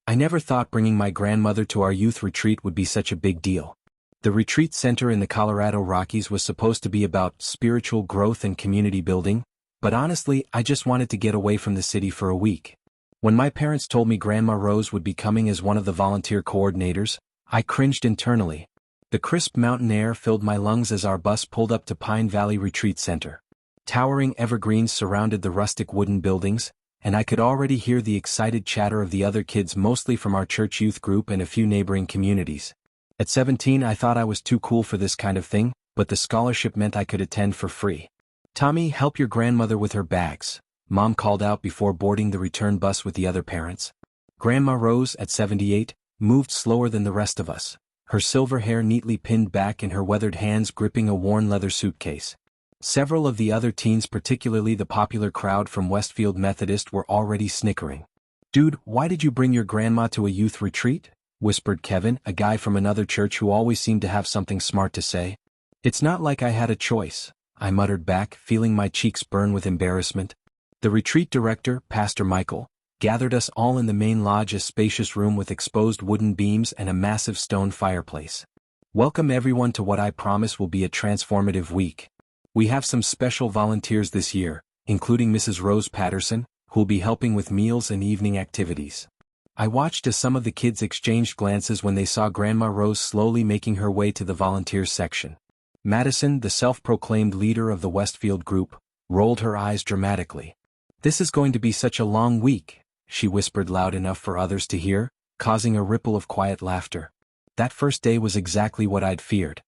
I never thought bringing my grandmother to our youth retreat would be such a big deal. The retreat center in the Colorado Rockies was supposed to be about spiritual growth and community building, but honestly, I just wanted to get away from the city for a week. When my parents told me Grandma Rose would be coming as one of the volunteer coordinators, I cringed internally. The crisp mountain air filled my lungs as our bus pulled up to Pine Valley Retreat Center. Towering evergreens surrounded the rustic wooden buildings, and I could already hear the excited chatter of the other kids, mostly from our church youth group and a few neighboring communities. At 17, I thought I was too cool for this kind of thing, but the scholarship meant I could attend for free. "Tommy, help your grandmother with her bags," Mom called out before boarding the return bus with the other parents. Grandma Rose, at 78, moved slower than the rest of us, her silver hair neatly pinned back and her weathered hands gripping a worn leather suitcase. Several of the other teens, particularly the popular crowd from Westfield Methodist, were already snickering. "Dude, why did you bring your grandma to a youth retreat?" whispered Kevin, a guy from another church who always seemed to have something smart to say. "It's not like I had a choice," I muttered back, feeling my cheeks burn with embarrassment. The retreat director, Pastor Michael, gathered us all in the main lodge, a spacious room with exposed wooden beams and a massive stone fireplace. "Welcome everyone to what I promise will be a transformative week. We have some special volunteers this year, including Mrs. Rose Patterson, who'll be helping with meals and evening activities." I watched as some of the kids exchanged glances when they saw Grandma Rose slowly making her way to the volunteers section. Madison, the self-proclaimed leader of the Westfield group, rolled her eyes dramatically. "This is going to be such a long week," she whispered loud enough for others to hear, causing a ripple of quiet laughter. That first day was exactly what I'd feared.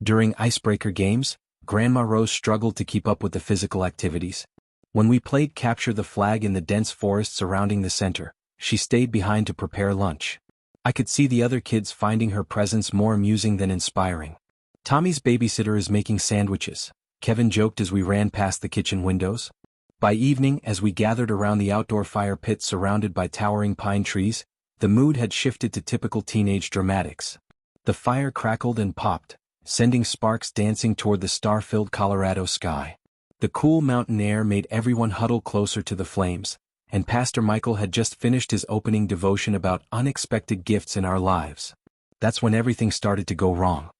During icebreaker games, Grandma Rose struggled to keep up with the physical activities. When we played capture the flag in the dense forest surrounding the center, she stayed behind to prepare lunch. I could see the other kids finding her presence more amusing than inspiring. "Tommy's babysitter is making sandwiches," Kevin joked as we ran past the kitchen windows. By evening, as we gathered around the outdoor fire pit surrounded by towering pine trees, the mood had shifted to typical teenage dramatics. The fire crackled and popped, sending sparks dancing toward the star-filled Colorado sky. The cool mountain air made everyone huddle closer to the flames, and Pastor Michael had just finished his opening devotion about unexpected gifts in our lives. That's when everything started to go wrong.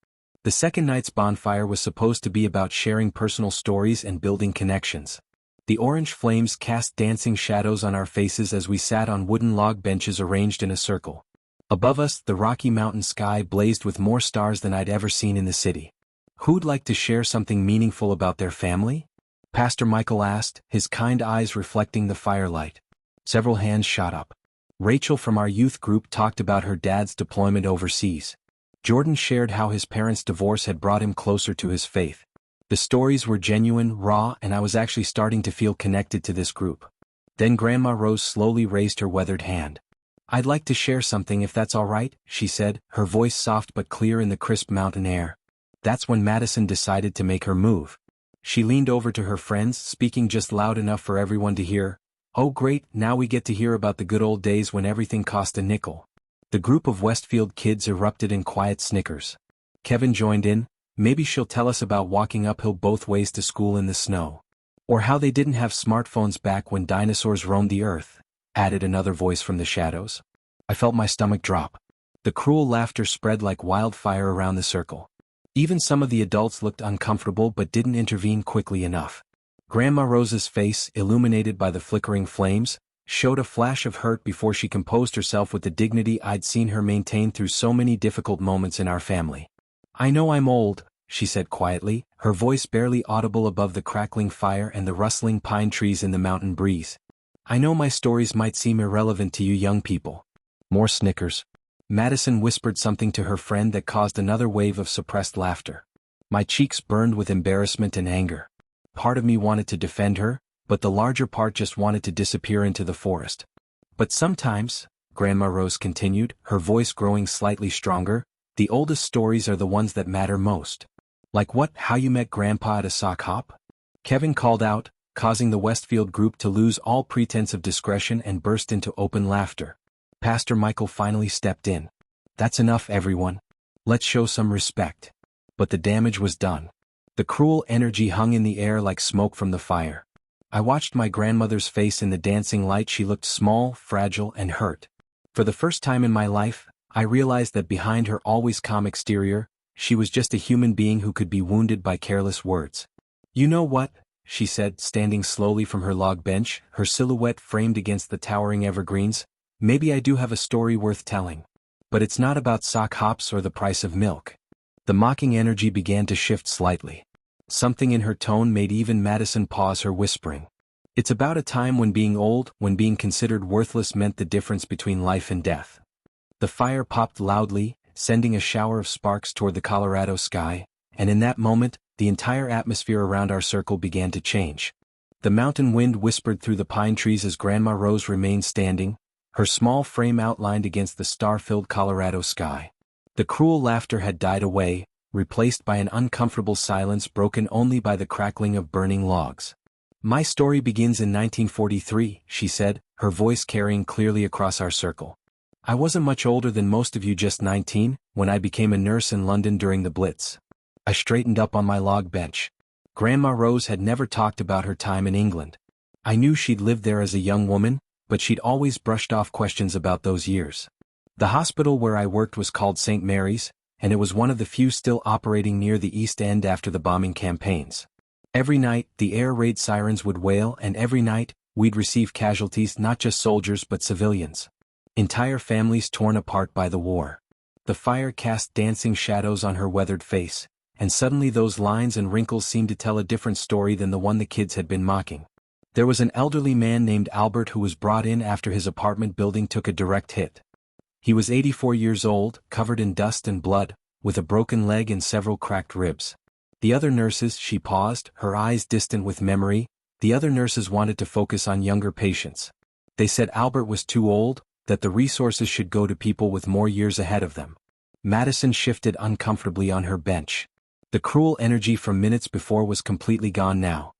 The second night's bonfire was supposed to be about sharing personal stories and building connections. The orange flames cast dancing shadows on our faces as we sat on wooden log benches arranged in a circle. Above us, the Rocky Mountain sky blazed with more stars than I'd ever seen in the city. "Who'd like to share something meaningful about their family?" Pastor Michael asked, his kind eyes reflecting the firelight. Several hands shot up. Rachel from our youth group talked about her dad's deployment overseas. Jordan shared how his parents' divorce had brought him closer to his faith. The stories were genuine, raw, and I was actually starting to feel connected to this group. Then Grandma Rose slowly raised her weathered hand. "I'd like to share something if that's all right," she said, her voice soft but clear in the crisp mountain air. That's when Madison decided to make her move. She leaned over to her friends, speaking just loud enough for everyone to hear. "Oh great, now we get to hear about the good old days when everything cost a nickel." The group of Westfield kids erupted in quiet snickers. Kevin joined in. "Maybe she'll tell us about walking uphill both ways to school in the snow. Or how they didn't have smartphones back when dinosaurs roamed the earth," added another voice from the shadows. I felt my stomach drop. The cruel laughter spread like wildfire around the circle. Even some of the adults looked uncomfortable but didn't intervene quickly enough. Grandma Rose's face, illuminated by the flickering flames, showed a flash of hurt before she composed herself with the dignity I'd seen her maintain through so many difficult moments in our family. "I know I'm old," she said quietly, her voice barely audible above the crackling fire and the rustling pine trees in the mountain breeze. "I know my stories might seem irrelevant to you young people." More snickers. Madison whispered something to her friend that caused another wave of suppressed laughter. My cheeks burned with embarrassment and anger. Part of me wanted to defend her, but the larger part just wanted to disappear into the forest. "But sometimes," Grandma Rose continued, her voice growing slightly stronger, "the oldest stories are the ones that matter most." "Like what? How you met Grandpa at a sock hop?" Kevin called out, causing the Westfield group to lose all pretense of discretion and burst into open laughter. Pastor Michael finally stepped in. "That's enough, everyone. Let's show some respect." But the damage was done. The cruel energy hung in the air like smoke from the fire. I watched my grandmother's face in the dancing light. She looked small, fragile, and hurt. For the first time in my life, I realized that behind her always calm exterior, she was just a human being who could be wounded by careless words. "You know what?" she said, standing slowly from her log bench, her silhouette framed against the towering evergreens. "Maybe I do have a story worth telling. But it's not about sock hops or the price of milk." The mocking energy began to shift slightly. Something in her tone made even Madison pause her whispering. "It's about a time when being old, when being considered worthless meant the difference between life and death." The fire popped loudly, sending a shower of sparks toward the Colorado sky, and in that moment, the entire atmosphere around our circle began to change. The mountain wind whispered through the pine trees as Grandma Rose remained standing, her small frame outlined against the star-filled Colorado sky. The cruel laughter had died away, replaced by an uncomfortable silence broken only by the crackling of burning logs. "My story begins in 1943, she said, her voice carrying clearly across our circle. "I wasn't much older than most of you, just 19, when I became a nurse in London during the Blitz." I straightened up on my log bench. Grandma Rose had never talked about her time in England. I knew she'd lived there as a young woman, but she'd always brushed off questions about those years. The hospital where I worked was called St. Mary's, and it was one of the few still operating near the East End after the bombing campaigns. Every night, the air raid sirens would wail, and every night, we'd receive casualties, not just soldiers but civilians. Entire families torn apart by the war. The fire cast dancing shadows on her weathered face, and suddenly those lines and wrinkles seemed to tell a different story than the one the kids had been mocking. There was an elderly man named Albert who was brought in after his apartment building took a direct hit. He was 84 years old, covered in dust and blood, with a broken leg and several cracked ribs. The other nurses, she paused, her eyes distant with memory, the other nurses wanted to focus on younger patients. They said Albert was too old, that the resources should go to people with more years ahead of them. Madison shifted uncomfortably on her bench. The cruel energy from minutes before was completely gone now.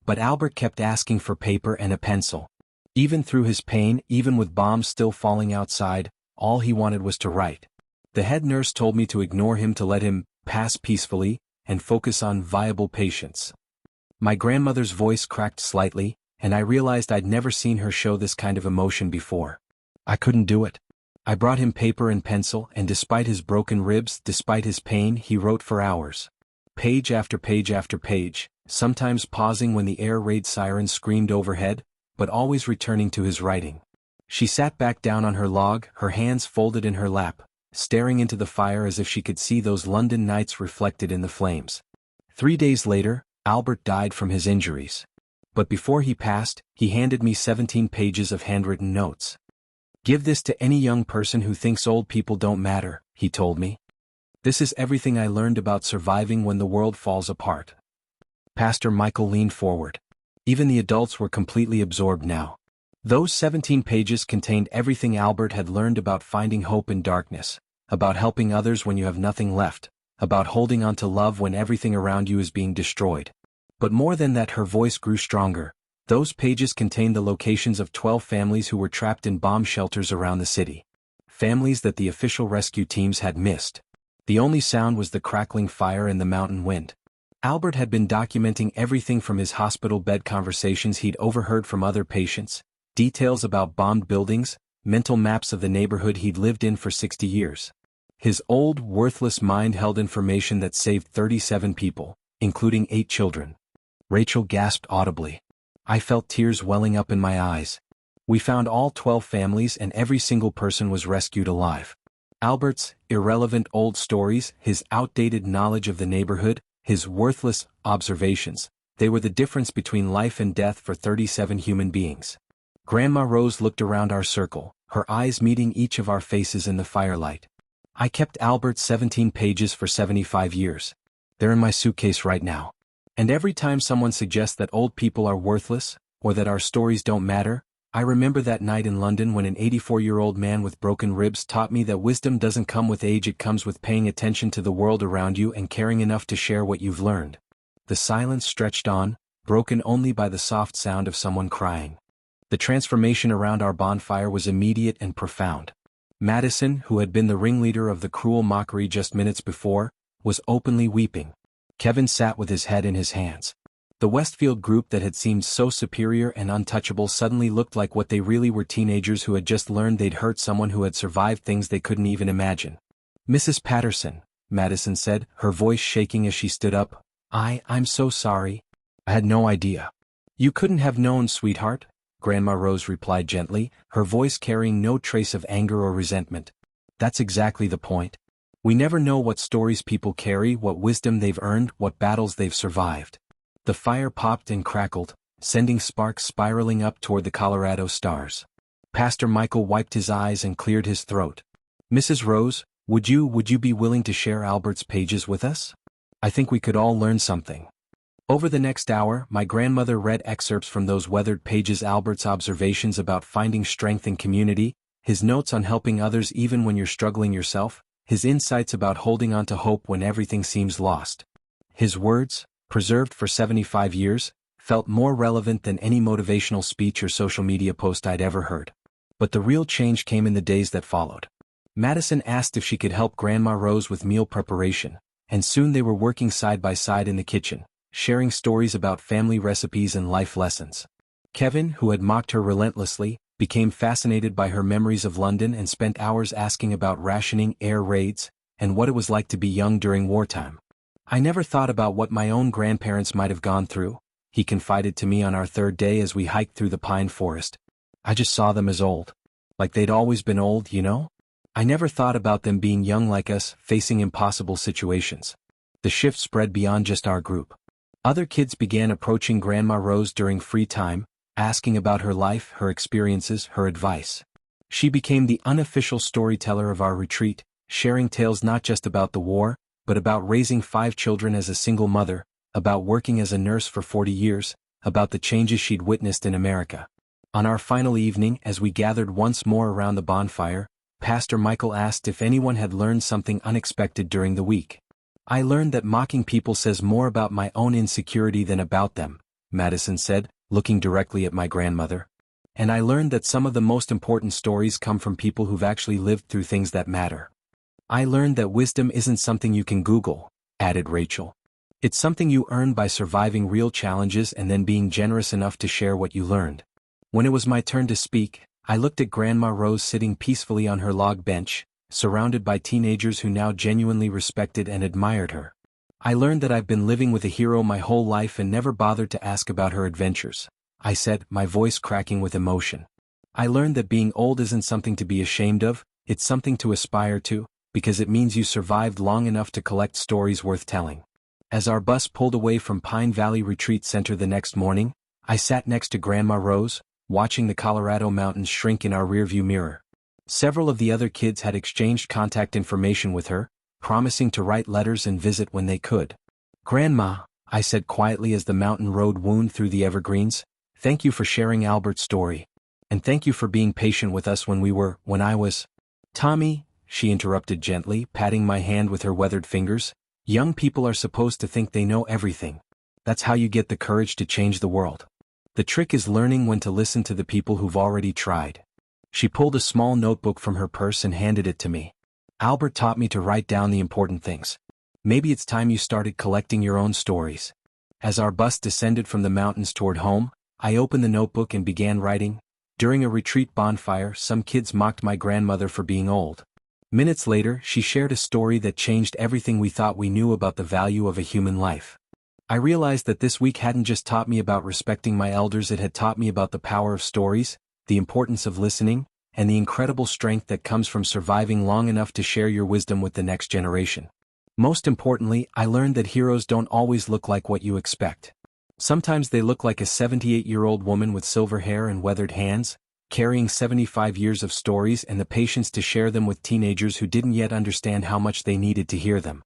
But Albert kept asking for paper and a pencil. Even through his pain, even with bombs still falling outside, all he wanted was to write. The head nurse told me to ignore him, to let him pass peacefully, and focus on viable patients. My grandmother's voice cracked slightly, and I realized I'd never seen her show this kind of emotion before. I couldn't do it. I brought him paper and pencil, and despite his broken ribs, despite his pain, he wrote for hours. Page after page after page, sometimes pausing when the air raid sirens screamed overhead, but always returning to his writing. She sat back down on her log, her hands folded in her lap, staring into the fire as if she could see those London nights reflected in the flames. 3 days later, Albert died from his injuries. But before he passed, he handed me 17 pages of handwritten notes. "Give this to any young person who thinks old people don't matter," he told me. "This is everything I learned about surviving when the world falls apart." Pastor Michael leaned forward. Even the adults were completely absorbed now. Those 17 pages contained everything Albert had learned about finding hope in darkness, about helping others when you have nothing left, about holding on to love when everything around you is being destroyed. But more than that, her voice grew stronger. Those pages contained the locations of 12 families who were trapped in bomb shelters around the city. Families that the official rescue teams had missed. The only sound was the crackling fire and the mountain wind. Albert had been documenting everything from his hospital bed conversations he'd overheard from other patients, details about bombed buildings, mental maps of the neighborhood he'd lived in for 60 years. His old, worthless mind held information that saved 37 people, including 8 children. Rachel gasped audibly. I felt tears welling up in my eyes. We found all 12 families and every single person was rescued alive. Albert's irrelevant old stories, his outdated knowledge of the neighborhood, his worthless observations, they were the difference between life and death for 37 human beings. Grandma Rose looked around our circle, her eyes meeting each of our faces in the firelight. "I kept Albert's 17 pages for 75 years. They're in my suitcase right now. And every time someone suggests that old people are worthless, or that our stories don't matter, I remember that night in London when an 84-year-old man with broken ribs taught me that wisdom doesn't come with age, it comes with paying attention to the world around you and caring enough to share what you've learned." The silence stretched on, broken only by the soft sound of someone crying. The transformation around our bonfire was immediate and profound. Madison, who had been the ringleader of the cruel mockery just minutes before, was openly weeping. Kevin sat with his head in his hands. The Westfield group that had seemed so superior and untouchable suddenly looked like what they really were, teenagers who had just learned they'd hurt someone who had survived things they couldn't even imagine. "Mrs. Patterson," Madison said, her voice shaking as she stood up. I'm so sorry. I had no idea." "You couldn't have known, sweetheart," Grandma Rose replied gently, her voice carrying no trace of anger or resentment. "That's exactly the point. We never know what stories people carry, what wisdom they've earned, what battles they've survived." The fire popped and crackled, sending sparks spiraling up toward the Colorado stars. Pastor Michael wiped his eyes and cleared his throat. "Mrs. Rose, would you be willing to share Albert's pages with us? I think we could all learn something." Over the next hour, my grandmother read excerpts from those weathered pages: Albert's observations about finding strength in community, his notes on helping others even when you're struggling yourself, his insights about holding on to hope when everything seems lost. His words, preserved for 75 years, felt more relevant than any motivational speech or social media post I'd ever heard. But the real change came in the days that followed. Madison asked if she could help Grandma Rose with meal preparation, and soon they were working side by side in the kitchen, sharing stories about family recipes and life lessons. Kevin, who had mocked her relentlessly, became fascinated by her memories of London and spent hours asking about rationing, air raids, and what it was like to be young during wartime. "I never thought about what my own grandparents might have gone through," he confided to me on our third day as we hiked through the pine forest. "I just saw them as old. Like they'd always been old, you know? I never thought about them being young like us, facing impossible situations." The shift spread beyond just our group. Other kids began approaching Grandma Rose during free time, asking about her life, her experiences, her advice. She became the unofficial storyteller of our retreat, sharing tales not just about the war, but about raising 5 children as a single mother, about working as a nurse for 40 years, about the changes she'd witnessed in America. On our final evening, as we gathered once more around the bonfire, Pastor Michael asked if anyone had learned something unexpected during the week. "I learned that mocking people says more about my own insecurity than about them," Madison said, looking directly at my grandmother. "And I learned that some of the most important stories come from people who've actually lived through things that matter." "I learned that wisdom isn't something you can Google," added Rachel. "It's something you earn by surviving real challenges and then being generous enough to share what you learned." When it was my turn to speak, I looked at Grandma Rose sitting peacefully on her log bench, surrounded by teenagers who now genuinely respected and admired her. "I learned that I've been living with a hero my whole life and never bothered to ask about her adventures," I said, my voice cracking with emotion. "I learned that being old isn't something to be ashamed of, it's something to aspire to, because it means you survived long enough to collect stories worth telling." As our bus pulled away from Pine Valley Retreat Center the next morning, I sat next to Grandma Rose, watching the Colorado mountains shrink in our rearview mirror. Several of the other kids had exchanged contact information with her, promising to write letters and visit when they could. "Grandma," I said quietly as the mountain road wound through the evergreens, "thank you for sharing Albert's story. And thank you for being patient with us when I was—" "Tommy," she interrupted gently, patting my hand with her weathered fingers, "young people are supposed to think they know everything. That's how you get the courage to change the world. The trick is learning when to listen to the people who've already tried." She pulled a small notebook from her purse and handed it to me. "Albert taught me to write down the important things. Maybe it's time you started collecting your own stories." As our bus descended from the mountains toward home, I opened the notebook and began writing. "During a retreat bonfire, some kids mocked my grandmother for being old. Minutes later, she shared a story that changed everything we thought we knew about the value of a human life." I realized that this week hadn't just taught me about respecting my elders, it had taught me about the power of stories, the importance of listening, and the incredible strength that comes from surviving long enough to share your wisdom with the next generation. Most importantly, I learned that heroes don't always look like what you expect. Sometimes they look like a 78-year-old woman with silver hair and weathered hands, carrying 75 years of stories and the patience to share them with teenagers who didn't yet understand how much they needed to hear them.